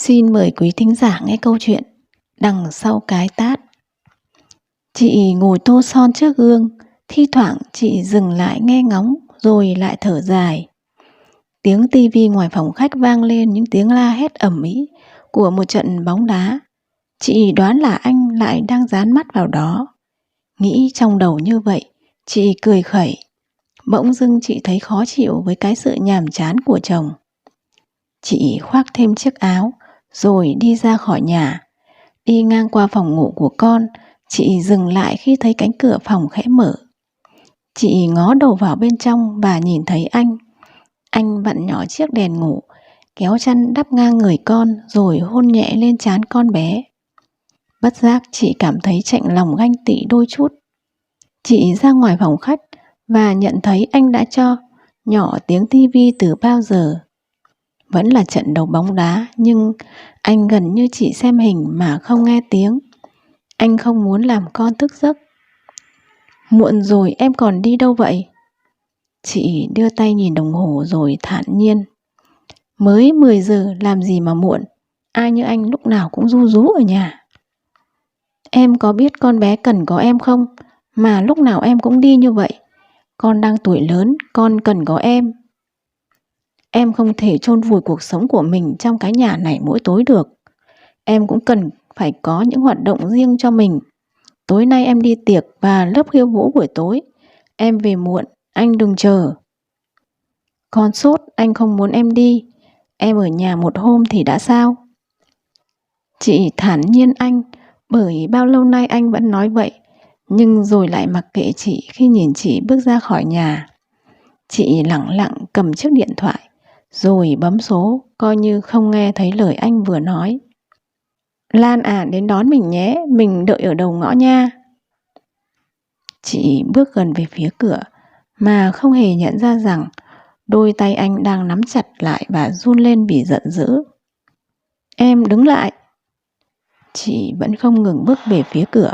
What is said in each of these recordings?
Xin mời quý thính giả nghe câu chuyện Đằng sau cái tát. Chị ngồi tô son trước gương, thi thoảng chị dừng lại nghe ngóng rồi lại thở dài. Tiếng tivi ngoài phòng khách vang lên những tiếng la hét ầm ĩ của một trận bóng đá. Chị đoán là anh lại đang dán mắt vào đó. Nghĩ trong đầu như vậy, chị cười khẩy. Bỗng dưng chị thấy khó chịu với cái sự nhàm chán của chồng. Chị khoác thêm chiếc áo rồi đi ra khỏi nhà. Đi ngang qua phòng ngủ của con, chị dừng lại khi thấy cánh cửa phòng khẽ mở. Chị ngó đầu vào bên trong và nhìn thấy anh. Anh vặn nhỏ chiếc đèn ngủ, kéo chăn đắp ngang người con rồi hôn nhẹ lên trán con bé. Bất giác chị cảm thấy chạnh lòng ganh tị đôi chút. Chị ra ngoài phòng khách và nhận thấy anh đã cho nhỏ tiếng tivi từ bao giờ. Vẫn là trận đấu bóng đá, nhưng anh gần như chỉ xem hình mà không nghe tiếng. Anh không muốn làm con thức giấc. Muộn rồi, em còn đi đâu vậy? Chị đưa tay nhìn đồng hồ rồi thản nhiên. Mới 10 giờ, làm gì mà muộn. Ai như anh lúc nào cũng ru rú ở nhà. Em có biết con bé cần có em không? Mà lúc nào em cũng đi như vậy. Con đang tuổi lớn, con cần có em. Em không thể chôn vùi cuộc sống của mình trong cái nhà này mỗi tối được. Em cũng cần phải có những hoạt động riêng cho mình. Tối nay em đi tiệc và lớp khiêu vũ buổi tối. Em về muộn, anh đừng chờ. Con sốt, anh không muốn em đi. Em ở nhà một hôm thì đã sao? Chị thản nhiên anh, bởi bao lâu nay anh vẫn nói vậy, nhưng rồi lại mặc kệ chị khi nhìn chị bước ra khỏi nhà. Chị lẳng lặng cầm chiếc điện thoại, rồi bấm số, coi như không nghe thấy lời anh vừa nói. Lan à, đến đón mình nhé, mình đợi ở đầu ngõ nha. Chị bước gần về phía cửa, mà không hề nhận ra rằng đôi tay anh đang nắm chặt lại và run lên vì giận dữ. Em đứng lại. Chị vẫn không ngừng bước về phía cửa.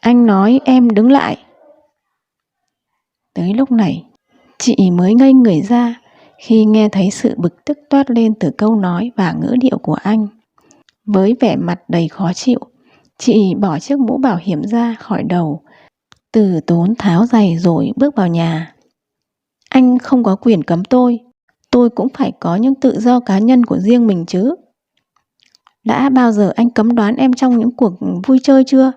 Anh nói em đứng lại. Tới lúc này, chị mới ngây người ra khi nghe thấy sự bực tức toát lên từ câu nói và ngữ điệu của anh. Với vẻ mặt đầy khó chịu, chị bỏ chiếc mũ bảo hiểm ra khỏi đầu, từ tốn tháo giày rồi bước vào nhà. Anh không có quyền cấm tôi cũng phải có những tự do cá nhân của riêng mình chứ. Đã bao giờ anh cấm đoán em trong những cuộc vui chơi chưa?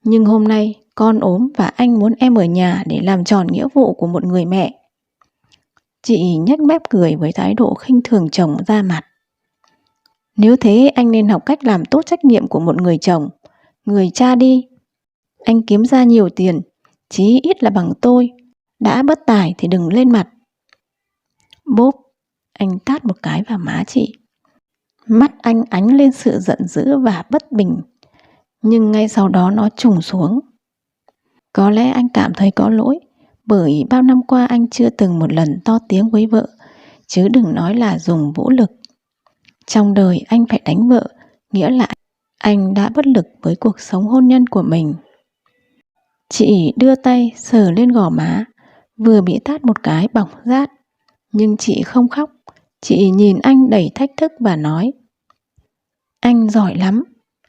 Nhưng hôm nay con ốm và anh muốn em ở nhà để làm tròn nghĩa vụ của một người mẹ. Chị nhếch mép cười với thái độ khinh thường chồng ra mặt. Nếu thế anh nên học cách làm tốt trách nhiệm của một người chồng, người cha đi. Anh kiếm ra nhiều tiền, chí ít là bằng tôi. Đã bất tài thì đừng lên mặt. Bốp, anh tát một cái vào má chị. Mắt anh ánh lên sự giận dữ và bất bình, nhưng ngay sau đó nó trùng xuống. Có lẽ anh cảm thấy có lỗi, bởi bao năm qua anh chưa từng một lần to tiếng với vợ, chứ đừng nói là dùng vũ lực. Trong đời anh phải đánh vợ, nghĩa là anh đã bất lực với cuộc sống hôn nhân của mình. Chị đưa tay sờ lên gò má, vừa bị tát một cái bỏng rát, nhưng chị không khóc. Chị nhìn anh đầy thách thức và nói: Anh giỏi lắm,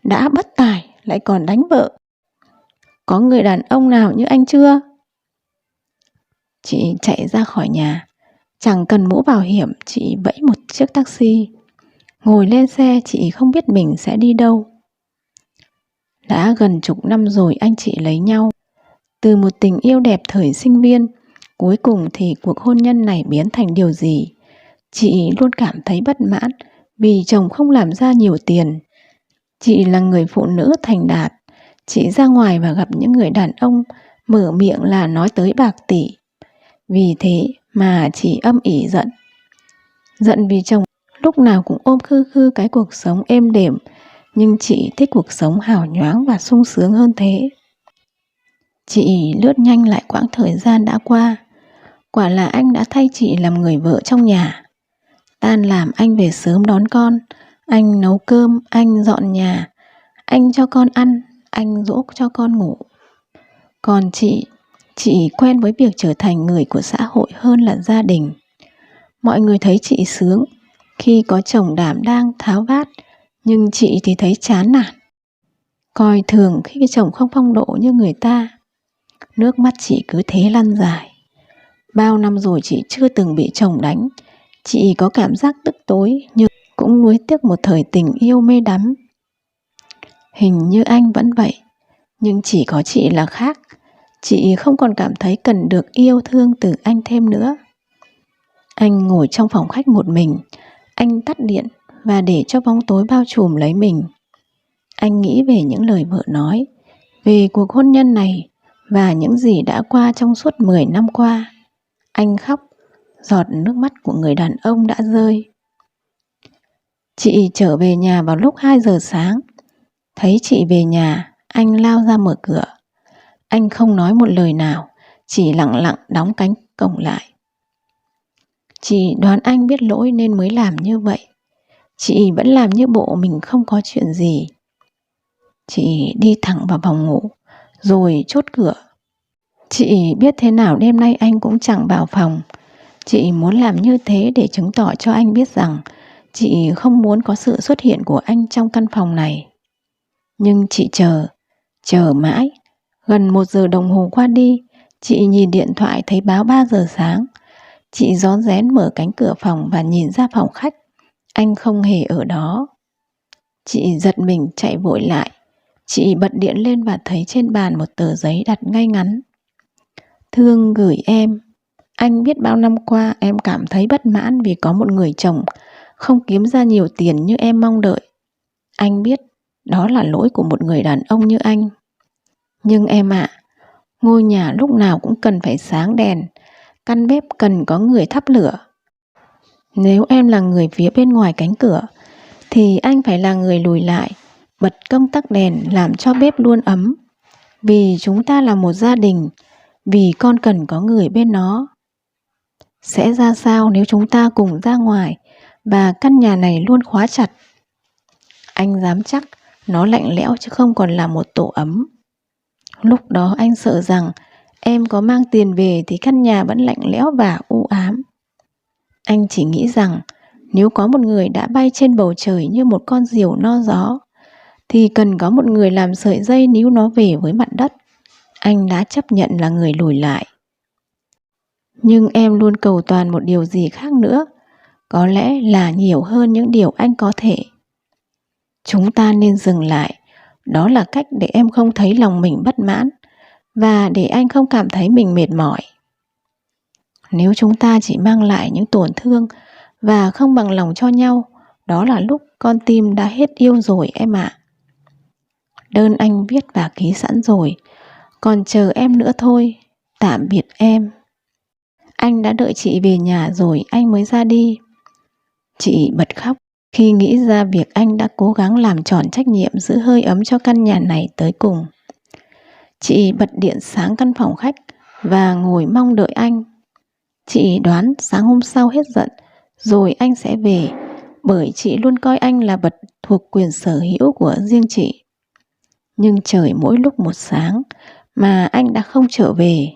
đã bất tài lại còn đánh vợ. Có người đàn ông nào như anh chưa? Chị chạy ra khỏi nhà, chẳng cần mũ bảo hiểm, chị vẫy một chiếc taxi. Ngồi lên xe, chị không biết mình sẽ đi đâu. Đã gần chục năm rồi anh chị lấy nhau. Từ một tình yêu đẹp thời sinh viên, cuối cùng thì cuộc hôn nhân này biến thành điều gì? Chị luôn cảm thấy bất mãn vì chồng không làm ra nhiều tiền. Chị là người phụ nữ thành đạt. Chị ra ngoài và gặp những người đàn ông mở miệng là nói tới bạc tỷ. Vì thế mà chị âm ỉ giận. Giận vì chồng lúc nào cũng ôm khư khư cái cuộc sống êm đềm, nhưng chị thích cuộc sống hào nhoáng và sung sướng hơn thế. Chị lướt nhanh lại quãng thời gian đã qua. Quả là anh đã thay chị làm người vợ trong nhà. Tan làm anh về sớm đón con, anh nấu cơm, anh dọn nhà, anh cho con ăn, anh dỗ cho con ngủ. Còn chị quen với việc trở thành người của xã hội hơn là gia đình. Mọi người thấy chị sướng Khi có chồng đảm đang tháo vát, nhưng chị thì thấy chán nản, coi thường khi cái chồng không phong độ như người ta. Nước mắt chị cứ thế lăn dài. Bao năm rồi chị chưa từng bị chồng đánh. Chị có cảm giác tức tối, nhưng cũng nuối tiếc một thời tình yêu mê đắm. Hình như anh vẫn vậy, nhưng chỉ có chị là khác. Chị không còn cảm thấy cần được yêu thương từ anh thêm nữa. Anh ngồi trong phòng khách một mình. Anh tắt điện và để cho bóng tối bao trùm lấy mình. Anh nghĩ về những lời vợ nói, về cuộc hôn nhân này và những gì đã qua trong suốt 10 năm qua. Anh khóc, giọt nước mắt của người đàn ông đã rơi. Chị trở về nhà vào lúc 2 giờ sáng. Thấy chị về nhà, anh lao ra mở cửa. Anh không nói một lời nào, chỉ lặng lặng đóng cánh cổng lại. Chị đoán anh biết lỗi nên mới làm như vậy. Chị vẫn làm như bộ mình không có chuyện gì. Chị đi thẳng vào phòng ngủ, rồi chốt cửa. Chị biết thế nào đêm nay anh cũng chẳng vào phòng. Chị muốn làm như thế để chứng tỏ cho anh biết rằng chị không muốn có sự xuất hiện của anh trong căn phòng này. Nhưng chị chờ mãi. Gần 1 giờ đồng hồ qua đi, chị nhìn điện thoại thấy báo 3 giờ sáng. Chị rón rén mở cánh cửa phòng và nhìn ra phòng khách. Anh không hề ở đó. Chị giật mình chạy vội lại. Chị bật điện lên và thấy trên bàn một tờ giấy đặt ngay ngắn. Thương gửi em. Anh biết bao năm qua em cảm thấy bất mãn vì có một người chồng không kiếm ra nhiều tiền như em mong đợi. Anh biết đó là lỗi của một người đàn ông như anh. Nhưng em ạ, ngôi nhà lúc nào cũng cần phải sáng đèn, căn bếp cần có người thắp lửa. Nếu em là người phía bên ngoài cánh cửa, thì anh phải là người lùi lại, bật công tắc đèn làm cho bếp luôn ấm. Vì chúng ta là một gia đình, vì con cần có người bên nó. Sẽ ra sao nếu chúng ta cùng ra ngoài và căn nhà này luôn khóa chặt? Anh dám chắc nó lạnh lẽo chứ không còn là một tổ ấm. Lúc đó anh sợ rằng em có mang tiền về thì căn nhà vẫn lạnh lẽo và u ám. Anh chỉ nghĩ rằng nếu có một người đã bay trên bầu trời như một con diều no gió, thì cần có một người làm sợi dây níu nó về với mặt đất. Anh đã chấp nhận là người lùi lại. Nhưng em luôn cầu toàn một điều gì khác nữa, có lẽ là nhiều hơn những điều anh có thể. Chúng ta nên dừng lại. Đó là cách để em không thấy lòng mình bất mãn và để anh không cảm thấy mình mệt mỏi. Nếu chúng ta chỉ mang lại những tổn thương và không bằng lòng cho nhau, đó là lúc con tim đã hết yêu rồi em ạ. Đơn anh viết và ký sẵn rồi, còn chờ em nữa thôi. Tạm biệt em. Anh đã đợi chị về nhà rồi anh mới ra đi. Chị bật khóc khi nghĩ ra việc anh đã cố gắng làm tròn trách nhiệm giữ hơi ấm cho căn nhà này tới cùng. Chị bật điện sáng căn phòng khách và ngồi mong đợi anh. Chị đoán sáng hôm sau hết giận rồi anh sẽ về, bởi chị luôn coi anh là vật thuộc quyền sở hữu của riêng chị. Nhưng trời mỗi lúc một sáng mà anh đã không trở về.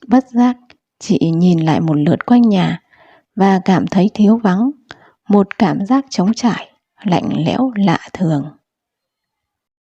Bất giác, chị nhìn lại một lượt quanh nhà và cảm thấy thiếu vắng, một cảm giác trống trải, lạnh lẽo lạ thường.